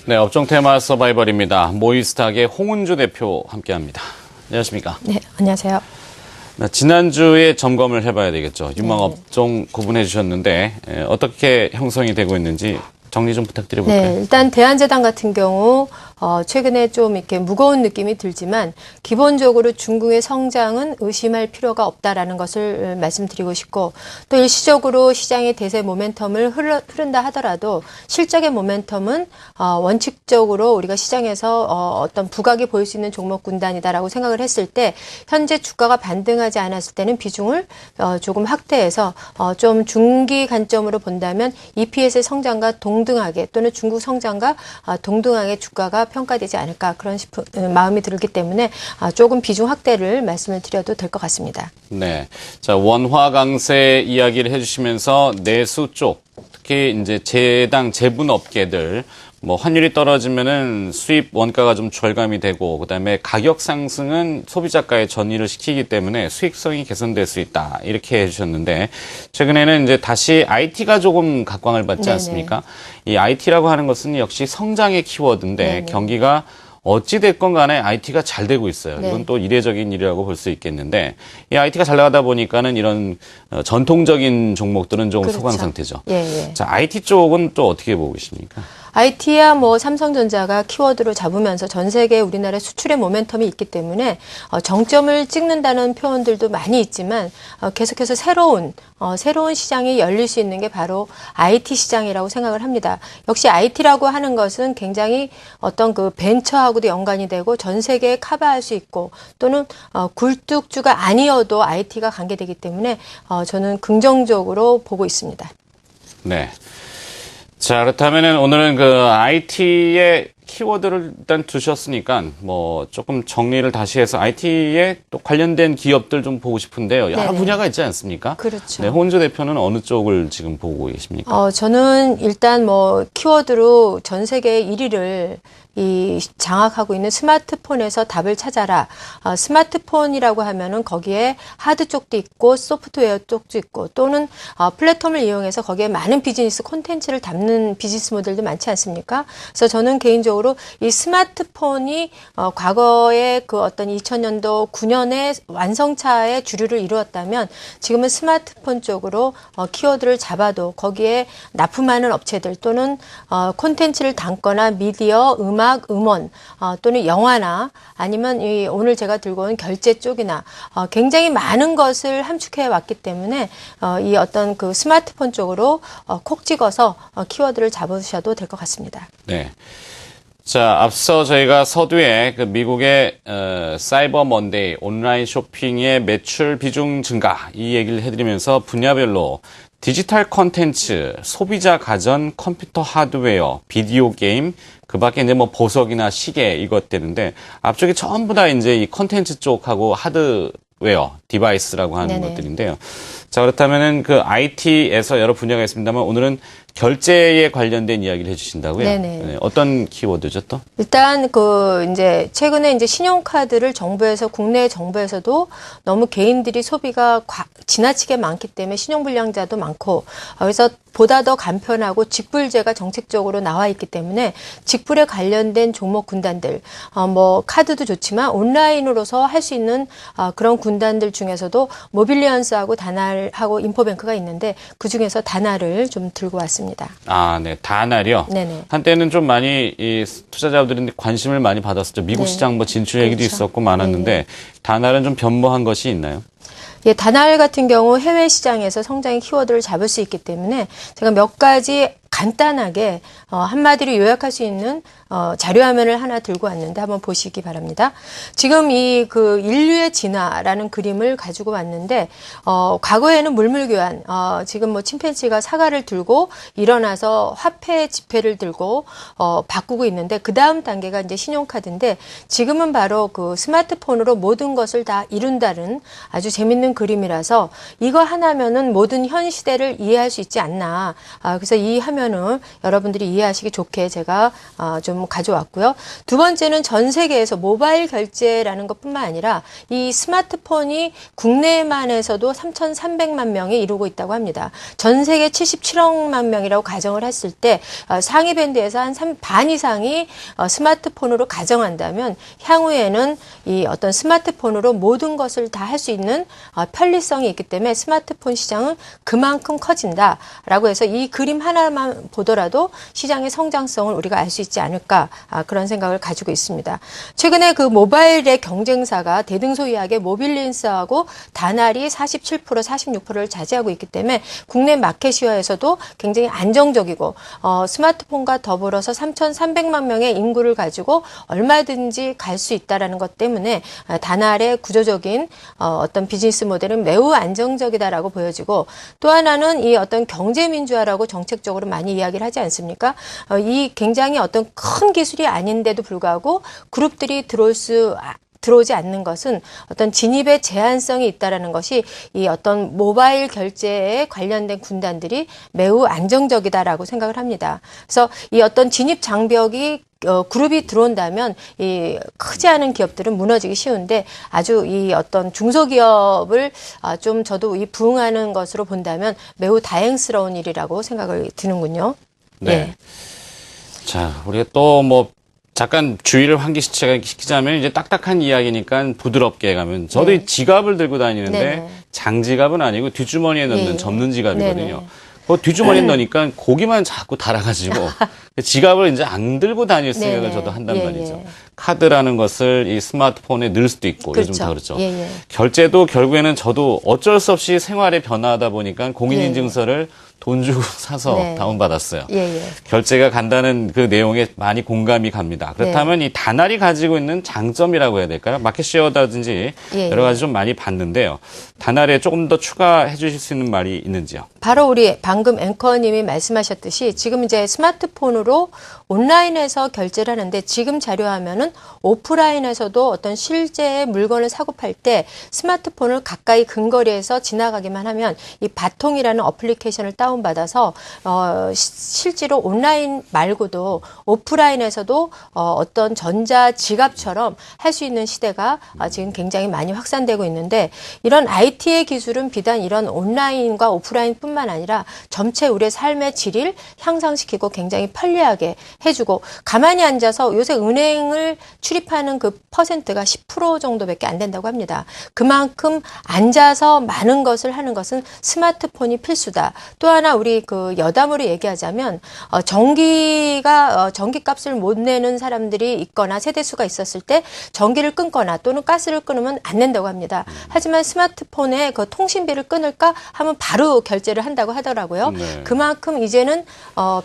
네, 업종 테마 서바이벌입니다. 모이스탁의 홍은주 대표 함께합니다. 안녕하십니까? 네, 안녕하세요. 지난주에 점검을 해봐야 되겠죠. 유망업종 구분해 주셨는데 어떻게 형성이 되고 있는지 정리 좀 부탁드려볼까요? 네, 일단 대한제당 같은 경우 최근에 좀 이렇게 무거운 느낌이 들지만 기본적으로 중국의 성장은 의심할 필요가 없다라는 것을 말씀드리고 싶고, 또 일시적으로 시장의 대세 모멘텀을 흐른다 하더라도 실적의 모멘텀은 원칙적으로 우리가 시장에서 어떤 부각이 보일 수 있는 종목 군단이다라고 생각을 했을 때, 현재 주가가 반등하지 않았을 때는 비중을 조금 확대해서 좀 중기 관점으로 본다면 EPS의 성장과 동등하게, 또는 중국 성장과 동등하게 주가가 평가되지 않을까, 그런 마음이 들기 때문에 조금 비중 확대를 말씀을 드려도 될 것 같습니다. 네. 자, 원화 강세 이야기를 해주시면서 내수 쪽, 특히 이제 제당 제분 업계들, 뭐 환율이 떨어지면은 수입 원가가 좀 절감이 되고, 그다음에 가격 상승은 소비자가에 전이를 시키기 때문에 수익성이 개선될 수 있다, 이렇게 해주셨는데, 최근에는 이제 다시 IT가 조금 각광을 받지 네네. 않습니까? 이 IT라고 하는 것은 역시 성장의 키워드인데, 네네. 경기가 어찌됐건 간에 IT가 잘 되고 있어요. 네. 이건 또 이례적인 일이라고 볼 수 있겠는데, 이 IT가 잘 나가다 보니까는 이런 전통적인 종목들은 좀 그렇죠. 소강 상태죠. 예, 예. 자, IT 쪽은 또 어떻게 보고 계십니까? IT야 뭐 삼성전자가 키워드로 잡으면서 전 세계 우리나라 수출의 모멘텀이 있기 때문에 정점을 찍는다는 표현들도 많이 있지만, 계속해서 새로운 시장이 열릴 수 있는 게 바로 IT 시장이라고 생각을 합니다. 역시 IT라고 하는 것은 굉장히 어떤 그 벤처하고도 연관이 되고 전 세계에 커버할 수 있고, 또는 굴뚝주가 아니어도 IT가 관계되기 때문에 저는 긍정적으로 보고 있습니다. 네. 자, 그렇다면은 오늘은 그 IT의 키워드를 일단 두셨으니까 뭐 조금 정리를 다시 해서 IT에 또 관련된 기업들 좀 보고 싶은데요. 여러 네네. 분야가 있지 않습니까? 그렇죠. 네, 홍은주 대표는 어느 쪽을 지금 보고 계십니까? 저는 일단 뭐 키워드로 전 세계 1위를 장악하고 있는 스마트폰에서 답을 찾아라. 스마트폰이라고 하면은 거기에 하드 쪽도 있고 소프트웨어 쪽도 있고, 또는 플랫폼을 이용해서 거기에 많은 비즈니스 콘텐츠를 담는 비즈니스 모델도 많지 않습니까? 그래서 저는 개인적으로 이 스마트폰이 과거에 그 어떤 2000년도 9년에 완성차의 주류를 이루었다면, 지금은 스마트폰 쪽으로 키워드를 잡아도 거기에 납품하는 업체들, 또는 콘텐츠를 담거나 미디어, 음악, 음원, 또는 영화나 아니면 오늘 제가 들고 온 결제 쪽이나 굉장히 많은 것을 함축해 왔기 때문에 이 어떤 그 스마트폰 쪽으로 콕 찍어서 키워드를 잡으셔도 될 것 같습니다. 네. 자, 앞서 저희가 서두에 그 미국의 사이버 먼데이 온라인 쇼핑의 매출 비중 증가, 이 얘기를 해드리면서 분야별로 디지털 콘텐츠, 소비자 가전, 컴퓨터 하드웨어, 비디오 게임, 그 밖에 이제 뭐 보석이나 시계 이것 되는데, 앞쪽이 전부 다 이제 이 콘텐츠 쪽하고 하드웨어, 디바이스라고 하는 네네. 것들인데요. 자, 그렇다면은 그 IT에서 여러 분야가 있습니다만, 오늘은 결제에 관련된 이야기를 해주신다고요? 네네. 네, 어떤 키워드죠 또? 일단 이제 최근에 이제 신용카드를 국내 정부에서도 너무 개인들이 소비가 지나치게 많기 때문에 신용불량자도 많고, 그래서 보다 더 간편하고 직불제가 정책적으로 나와 있기 때문에 직불에 관련된 종목 군단들, 뭐 카드도 좋지만 온라인으로서 할 수 있는 그런 군단들 중에서도 모빌리언스하고 다날하고 인포뱅크가 있는데, 그 중에서 다날을 좀 들고 왔습니다. 아, 네, 다날이요. 네네. 한때는 좀 많이 이 투자자들이 관심을 많이 받았었죠. 미국 네. 시장 뭐 진출 얘기도 그렇죠. 있었고 많았는데, 다날은 좀 변모한 것이 있나요? 예, 다날 같은 경우 해외 시장에서 성장의 키워드를 잡을 수 있기 때문에 제가 몇 가지 간단하게 한마디로 요약할 수 있는 자료화면을 하나 들고 왔는데 한번 보시기 바랍니다. 지금 이 그 인류의 진화라는 그림을 가지고 왔는데, 과거에는 물물교환, 지금 뭐 침팬지가 사과를 들고 일어나서 화폐 지폐를 들고 바꾸고 있는데, 그 다음 단계가 이제 신용카드인데, 지금은 바로 그 스마트폰으로 모든 것을 다 이룬다는 아주 재밌는 그림이라서 이거 하나면은 모든 현 시대를 이해할 수 있지 않나. 그래서 이 화면을 측면을 여러분들이 이해하시기 좋게 제가 좀 가져왔고요. 두 번째는 전 세계에서 모바일 결제라는 것뿐만 아니라 이 스마트폰이 국내만에서도 3,300만 명이 이루고 있다고 합니다. 전 세계 77억만 명이라고 가정을 했을 때 상위 밴드에서 한 반 이상이 스마트폰으로 가정한다면 향후에는 이 어떤 스마트폰으로 모든 것을 다 할 수 있는 편리성이 있기 때문에 스마트폰 시장은 그만큼 커진다라고 해서 이 그림 하나만 보더라도 시장의 성장성을 우리가 알 수 있지 않을까 그런 생각을 가지고 있습니다. 최근에 그 모바일의 경쟁사가 대등소이하게 모빌린스하고 다날이 47%, 46%를 차지하고 있기 때문에 국내 마켓시어에서도 굉장히 안정적이고 스마트폰과 더불어서 3,300만 명의 인구를 가지고 얼마든지 갈 수 있다라는 것 때문에 다날의 구조적인 어떤 비즈니스 모델은 매우 안정적이다라고 보여지고 또 하나는 이 어떤 경제민주화라고 정책적으로 많이 이야기를 하지 않습니까? 이 굉장히 어떤 큰 기술이 아닌데도 불구하고 그룹들이 들어오지 않는 것은 어떤 진입의 제한성이 있다라는 것이 이 어떤 모바일 결제에 관련된 군단들이 매우 안정적이다라고 생각을 합니다. 그래서 이 어떤 진입 장벽이 그룹이 들어온다면 이 크지 않은 기업들은 무너지기 쉬운데 아주 이 어떤 중소기업을 좀 저도 이 부응하는 것으로 본다면 매우 다행스러운 일이라고 생각을 드는군요. 네. 예. 자, 우리가 또 뭐 잠깐 주의를 환기시키자면 이제 딱딱한 이야기니까 부드럽게 가면 저도 네. 이 지갑을 들고 다니는데 네네. 장지갑은 아니고 뒷주머니에 넣는 예. 접는 지갑이거든요. 네네. 그 뒷주머니에 넣으니까 고기만 자꾸 달아가지고 지갑을 이제 안 들고 다닐 생각을 네네. 저도 한단 예, 말이죠. 예. 카드라는 것을 이 스마트폰에 넣을 수도 있고 그렇죠. 요즘 다 그렇죠. 예, 예. 결제도 결국에는 저도 어쩔 수 없이 생활의 변화하다 보니까 공인인증서를 돈 주고 사서 네. 다운받았어요. 예, 예. 결제가 간다는 그 내용에 많이 공감이 갑니다. 그렇다면 이 다날이 가지고 있는 장점이라고 해야 될까요? 마켓시어라든지 예, 여러 예. 가지 좀 많이 봤는데요. 다날에 조금 더 추가해 주실 수 있는 말이 있는지요? 바로 우리 방금 앵커님이 말씀하셨듯이 지금 이제 스마트폰으로 온라인에서 결제를 하는데 지금 자료하면은 오프라인에서도 어떤 실제 물건을 사고 팔 때 스마트폰을 가까이 근거리에서 지나가기만 하면 이 바통이라는 어플리케이션을 다운받아서 실제로 온라인 말고도 오프라인에서도 어떤 전자 지갑처럼 할 수 있는 시대가 지금 굉장히 많이 확산되고 있는데 이런 IT의 기술은 비단 이런 온라인과 오프라인뿐만 아니라 전체 우리의 삶의 질을 향상시키고 굉장히 편리하게 해주고 가만히 앉아서 요새 은행을 출입하는 그 퍼센트가 10% 정도밖에 안 된다고 합니다. 그만큼 앉아서 많은 것을 하는 것은 스마트폰이 필수다. 또 하나 우리 그 여담으로 얘기하자면 전기값을 못 내는 사람들이 있거나 세대수가 있었을 때 전기를 끊거나 또는 가스를 끊으면 안 낸다고 합니다. 하지만 스마트폰에 그 통신비를 끊을까 하면 바로 결제를 한다고 하더라고요. 네. 그만큼 이제는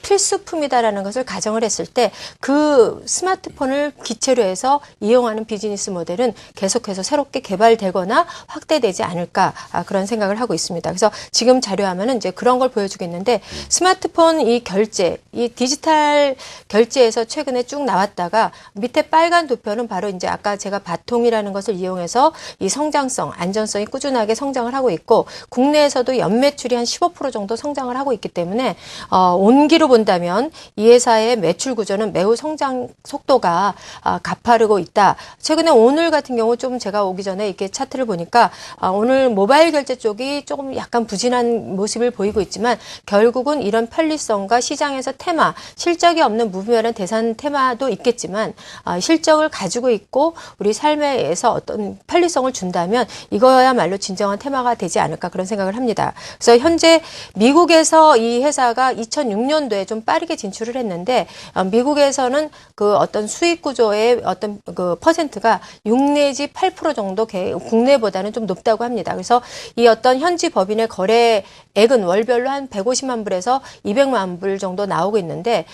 필수품이다라는 것을 가정을 했을 때 그 스마트폰을 기체로 해서 이용하는 비즈니스 모델은 계속해서 새롭게 개발되거나 확대되지 않을까 그런 생각을 하고 있습니다. 그래서 지금 자료화면은 이제 그런 걸 보여주겠는데 스마트폰 이 결제, 이 디지털 결제에서 최근에 쭉 나왔다가 밑에 빨간 도표는 바로 이제 아까 제가 바통이라는 것을 이용해서 이 성장성, 안전성이 꾸준하게 성장을 하고 있고 국내에서도 연매출이 한 15% 정도 성장을 하고 있기 때문에 온기로 본다면 이 회사의 매출 구조는 매우 성장 속도가 가파르고 있다. 최근에 오늘 같은 경우 좀 제가 오기 전에 이렇게 차트를 보니까 오늘 모바일 결제 쪽이 조금 약간 부진한 모습을 보이고 있지만 결국은 이런 편리성과 시장에서 테마, 실적이 없는 무분별한 대산 테마도 있겠지만 실적을 가지고 있고 우리 삶에서 어떤 편리성을 준다면 이거야말로 진정한 테마가 되지 않을까 그런 생각을 합니다. 그래서 현재 미국에서 이 회사가 2006년도에 좀 빠르게 진출을 했는데 미국에서는 그 어떤 수익 구조의 어떤 그 퍼센트가 6 내지 8% 정도 국내보다는 좀 높다고 합니다. 그래서 이 어떤 현지 법인의 거래액은 월별로 한 150만 불에서 200만 불 정도 나오고 있는데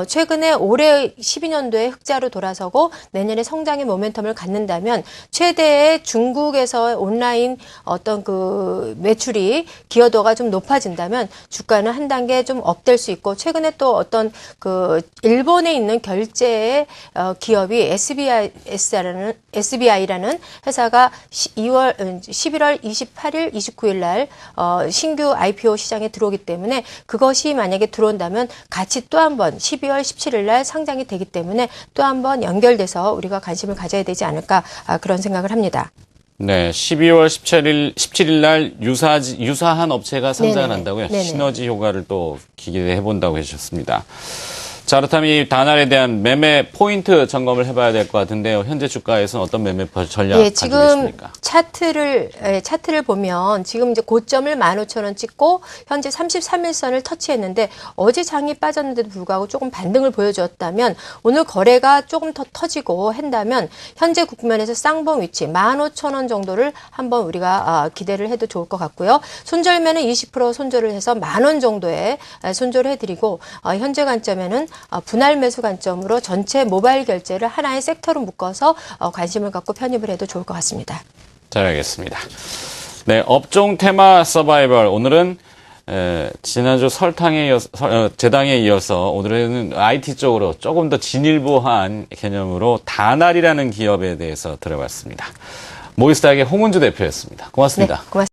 최근에 올해 12년도에 흑자로 돌아서고 내년에 성장의 모멘텀을 갖는다면 최대의 중국에서 온라인 어떤 그 매출이 기여도가 좀 높아 높아진다면 주가는 한 단계 좀 업될 수 있고 최근에 또 어떤 그 일본에 있는 결제의 기업이 SBI라는 회사가 11월 28일, 29일 날 신규 IPO 시장에 들어오기 때문에 그것이 만약에 들어온다면 같이 또 한 번 12월 17일 날 상장이 되기 때문에 또 한 번 연결돼서 우리가 관심을 가져야 되지 않을까 그런 생각을 합니다. 네, 12월 17일 날 유사한 업체가 상장을 네네네. 한다고요. 네네. 시너지 효과를 또 기대해 본다고 해주셨습니다. 자, 그렇다면 이 다날에 대한 매매 포인트 점검을 해봐야 될 것 같은데요. 현재 주가에서는 어떤 매매 전략 예, 가지고 지금 계십니까? 차트를 보면 지금 이제 고점을 15,000원 찍고 현재 33일선을 터치했는데 어제 장이 빠졌는데도 불구하고 조금 반등을 보여주었다면 오늘 거래가 조금 더 터지고 한다면 현재 국면에서 쌍봉 위치 15,000원 정도를 한번 우리가 기대를 해도 좋을 것 같고요. 손절매는 20% 손절을 해서 10,000원 정도에 손절을 해드리고 현재 관점에는 분할 매수 관점으로 전체 모바일 결제를 하나의 섹터로 묶어서 관심을 갖고 편입을 해도 좋을 것 같습니다. 잘 알겠습니다. 네, 업종 테마 서바이벌. 오늘은 지난주 재당에 이어서 오늘은 IT 쪽으로 조금 더 진일보한 개념으로 다날이라는 기업에 대해서 들어봤습니다. 모이스닥의 홍은주 대표였습니다. 고맙습니다. 네, 고맙습니다.